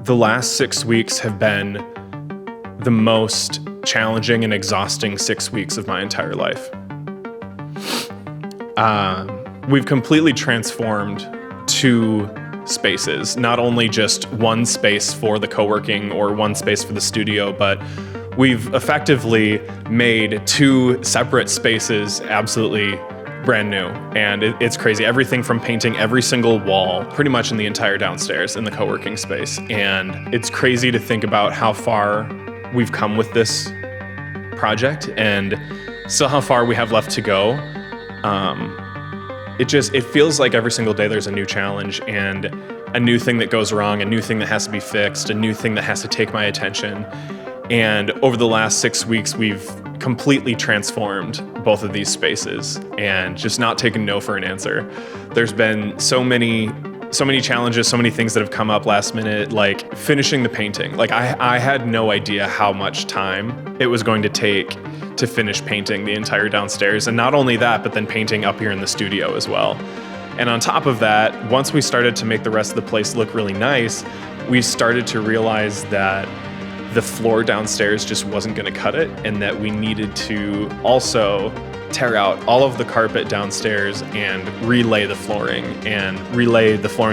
The last 6 weeks have been the most challenging and exhausting 6 weeks of my entire life. We've completely transformed 2 spaces, not only just one space for the co-working or one space for the studio, but we've effectively made 2 separate spaces absolutely brand new. And it's crazy. Everything from painting every single wall, pretty much in the entire downstairs in the co-working space. And it's crazy to think about how far we've come with this project and still how far we have left to go. It feels like every single day there's a new challenge and a new thing that goes wrong, a new thing that has to be fixed, a new thing that has to take my attention. And over the last 6 weeks, we've completely transformed both of these spaces and just not taken no for an answer. There's been so many challenges, so many things that have come up last minute, like finishing the painting. Like I had no idea how much time it was going to take to finish painting the entire downstairs. And not only that, but then painting up here in the studio as well. And on top of that, once we started to make the rest of the place look really nice, we started to realize that the floor downstairs just wasn't gonna cut it, and that we needed to also tear out all of the carpet downstairs and relay the flooring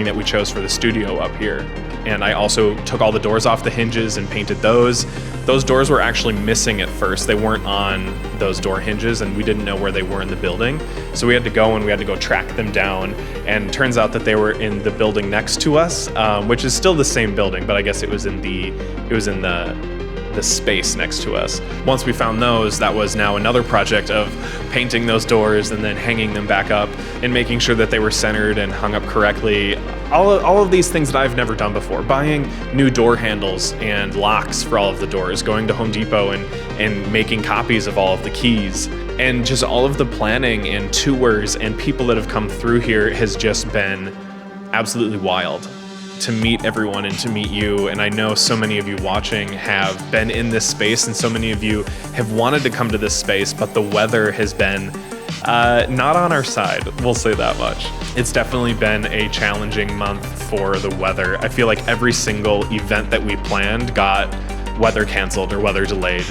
that we chose for the studio up here. And I also took all the doors off the hinges and painted those. Those doors were actually missing at first. They weren't on those door hinges and we didn't know where they were in the building. So we had to go track them down. And turns out that they were in the building next to us, which is still the same building, but I guess it was in the space next to us. Once we found those, that was now another project of painting those doors and then hanging them back up and making sure that they were centered and hung up correctly. All of these things that I've never done before. Buying new door handles and locks for all of the doors, going to Home Depot and making copies of all of the keys. And just all of the planning and tours and people that have come through here has just been absolutely wild. To meet everyone and to meet you. And I know so many of you watching have been in this space and so many of you have wanted to come to this space, but the weather has been not on our side, we'll say that much. It's definitely been a challenging month for the weather. I feel like every single event that we planned got weather canceled or weather delayed.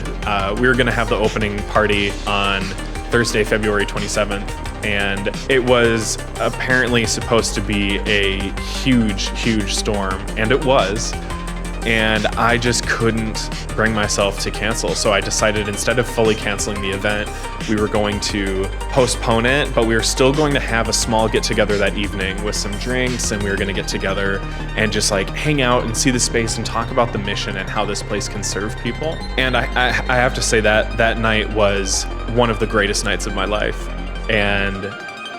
We were gonna have the opening party on Thursday, February 27th, and it was apparently supposed to be a huge storm, and it was. And I just couldn't bring myself to cancel. So I decided instead of fully canceling the event, we were going to postpone it, but we were still going to have a small get together that evening with some drinks, and we were gonna get together and just like hang out and see the space and talk about the mission and how this place can serve people. And I have to say that night was one of the greatest nights of my life. And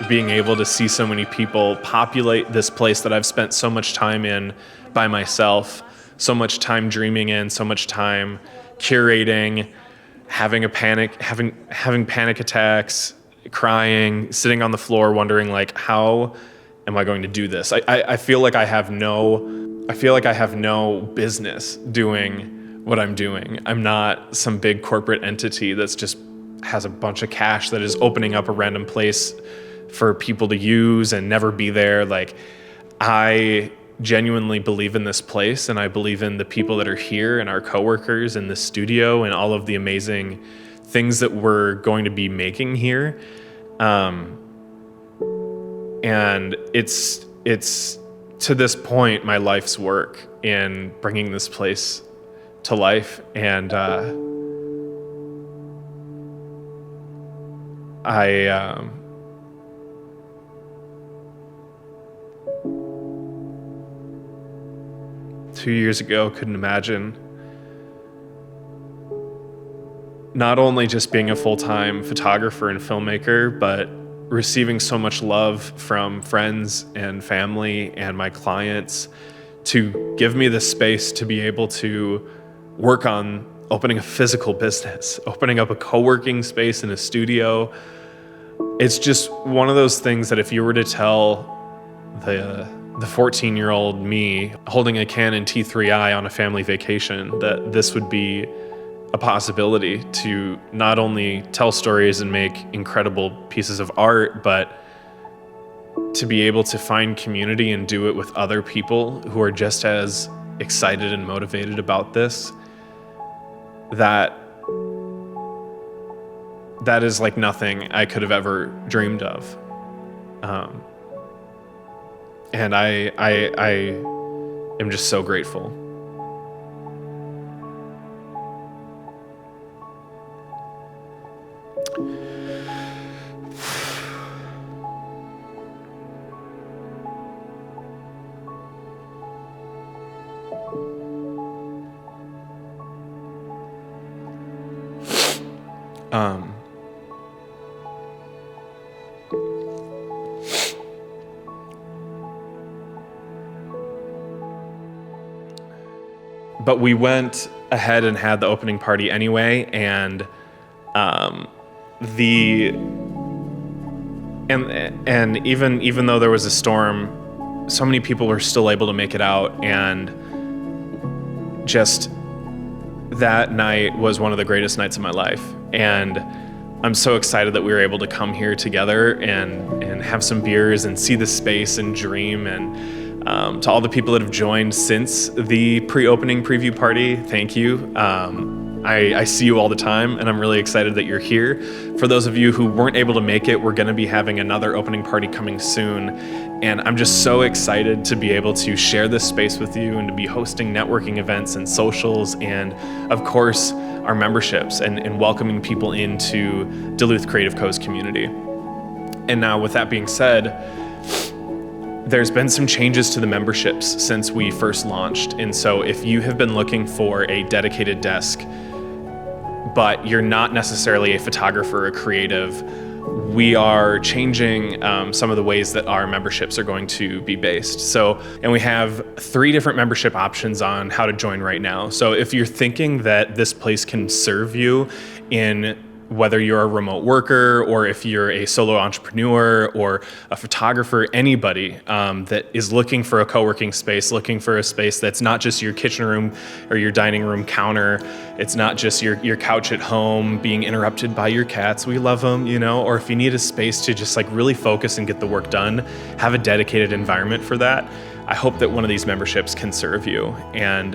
being able to see so many people populate this place that I've spent so much time in by myself, so much time dreaming in, so much time curating, having panic attacks, crying, sitting on the floor wondering like, how am I going to do this? I feel like I have no business doing what I'm doing. I'm not some big corporate entity that's just has a bunch of cash that is opening up a random place for people to use and never be there. Like, I genuinely believe in this place, and I believe in the people that are here and our coworkers in the studio and all of the amazing things that we're going to be making here. And it's to this point my life's work in bringing this place to life. And I 2 years ago couldn't imagine not only just being a full-time photographer and filmmaker, but receiving so much love from friends and family and my clients to give me the space to be able to work on opening a physical business, opening up a co-working space in a studio. It's just one of those things that if you were to tell the 14-year-old me holding a Canon T3i on a family vacation that this would be a possibility to not only tell stories and make incredible pieces of art, but to be able to find community and do it with other people who are just as excited and motivated about this, that is like nothing I could have ever dreamed of. And I am just so grateful. But we went ahead and had the opening party anyway, and even though there was a storm, so many people were still able to make it out, and just that night was one of the greatest nights of my life. And I'm so excited that we were able to come here together and have some beers and see the space and dream. And to all the people that have joined since the pre-opening preview party, thank you. I see you all the time, and I'm really excited that you're here. For those of you who weren't able to make it, we're going to be having another opening party coming soon, and I'm just so excited to be able to share this space with you and to be hosting networking events and socials, and of course our memberships, and welcoming people into Duluth Creative Co's community. And now, with that being said, there's been some changes to the memberships since we first launched. And so if you have been looking for a dedicated desk, but you're not necessarily a photographer or creative, we are changing some of the ways that our memberships are going to be based. So, and we have 3 different membership options on how to join right now. So if you're thinking that this place can serve you in whether you're a remote worker or if you're a solo entrepreneur or a photographer, anybody that is looking for a co-working space, looking for a space that's not just your kitchen room or your dining room counter, it's not just your couch at home being interrupted by your cats, we love them, you know, or if you need a space to just like really focus and get the work done, have a dedicated environment for that, I hope that one of these memberships can serve you. And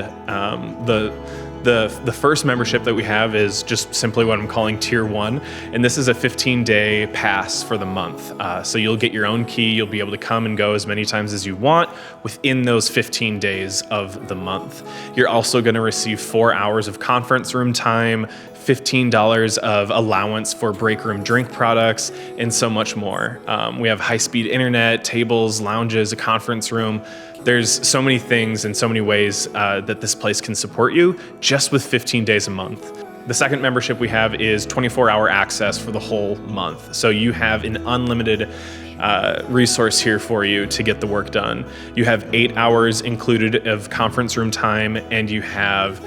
the first membership that we have is just simply what I'm calling Tier 1, and this is a 15-day pass for the month. So you'll get your own key, you'll be able to come and go as many times as you want within those 15 days of the month. You're also going to receive 4 hours of conference room time, $15 of allowance for break room drink products, and so much more. We have high-speed internet, tables, lounges, a conference room. There's so many things and so many ways that this place can support you just with 15 days a month. The second membership we have is 24-hour access for the whole month. So you have an unlimited resource here for you to get the work done. You have 8 hours included of conference room time, and you have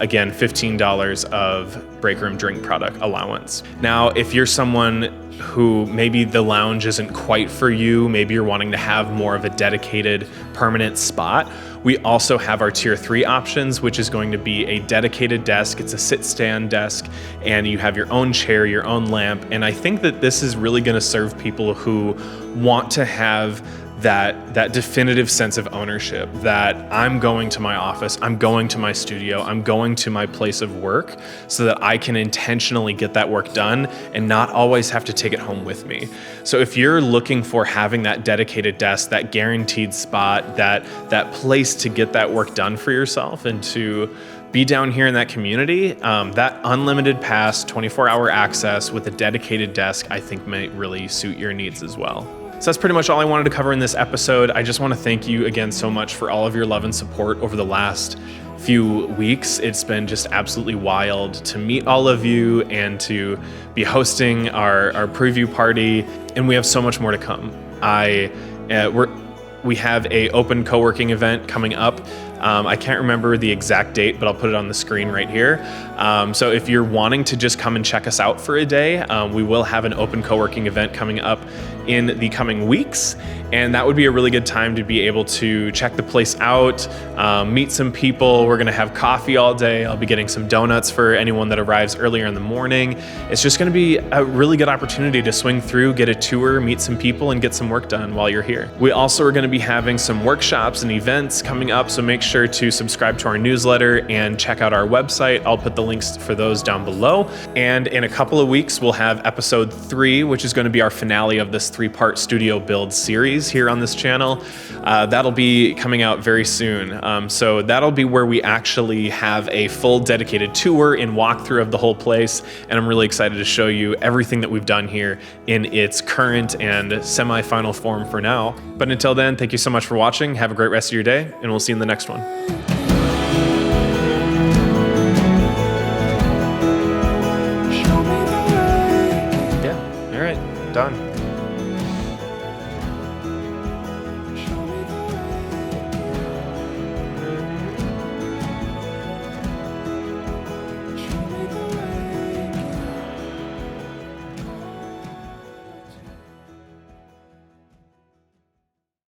again, $15 of break room drink product allowance. Now, if you're someone who maybe the lounge isn't quite for you, maybe you're wanting to have more of a dedicated permanent spot, we also have our Tier 3 options, which is going to be a dedicated desk. It's a sit-stand desk, and you have your own chair, your own lamp. And I think that this is really going to serve people who want to have that definitive sense of ownership, that I'm going to my office, I'm going to my studio, I'm going to my place of work so that I can intentionally get that work done and not always have to take it home with me. So if you're looking for having that dedicated desk, that guaranteed spot, that place to get that work done for yourself and to be down here in that community, that unlimited pass, 24-hour access with a dedicated desk, I think might really suit your needs as well. So that's pretty much all I wanted to cover in this episode. I just want to thank you again so much for all of your love and support over the last few weeks. It's been just absolutely wild to meet all of you and to be hosting our preview party, and we have so much more to come. We have a open co-working event coming up. I can't remember the exact date, but I'll put it on the screen right here. So if you're wanting to just come and check us out for a day, we will have an open co-working event coming up in the coming weeks. And that would be a really good time to be able to check the place out, meet some people. We're gonna have coffee all day. I'll be getting some donuts for anyone that arrives earlier in the morning. It's just gonna be a really good opportunity to swing through, get a tour, meet some people, and get some work done while you're here. We also are gonna be having some workshops and events coming up, so make sure to subscribe to our newsletter and check out our website. I'll put the links for those down below. And in a couple of weeks, we'll have episode 3, which is gonna be our finale of this 3-part studio build series here on this channel. That'll be coming out very soon. So that'll be where we actually have a full dedicated tour and walkthrough of the whole place. And I'm really excited to show you everything that we've done here in its current and semi-final form for now. But until then, thank you so much for watching. Have a great rest of your day, and we'll see you in the next one.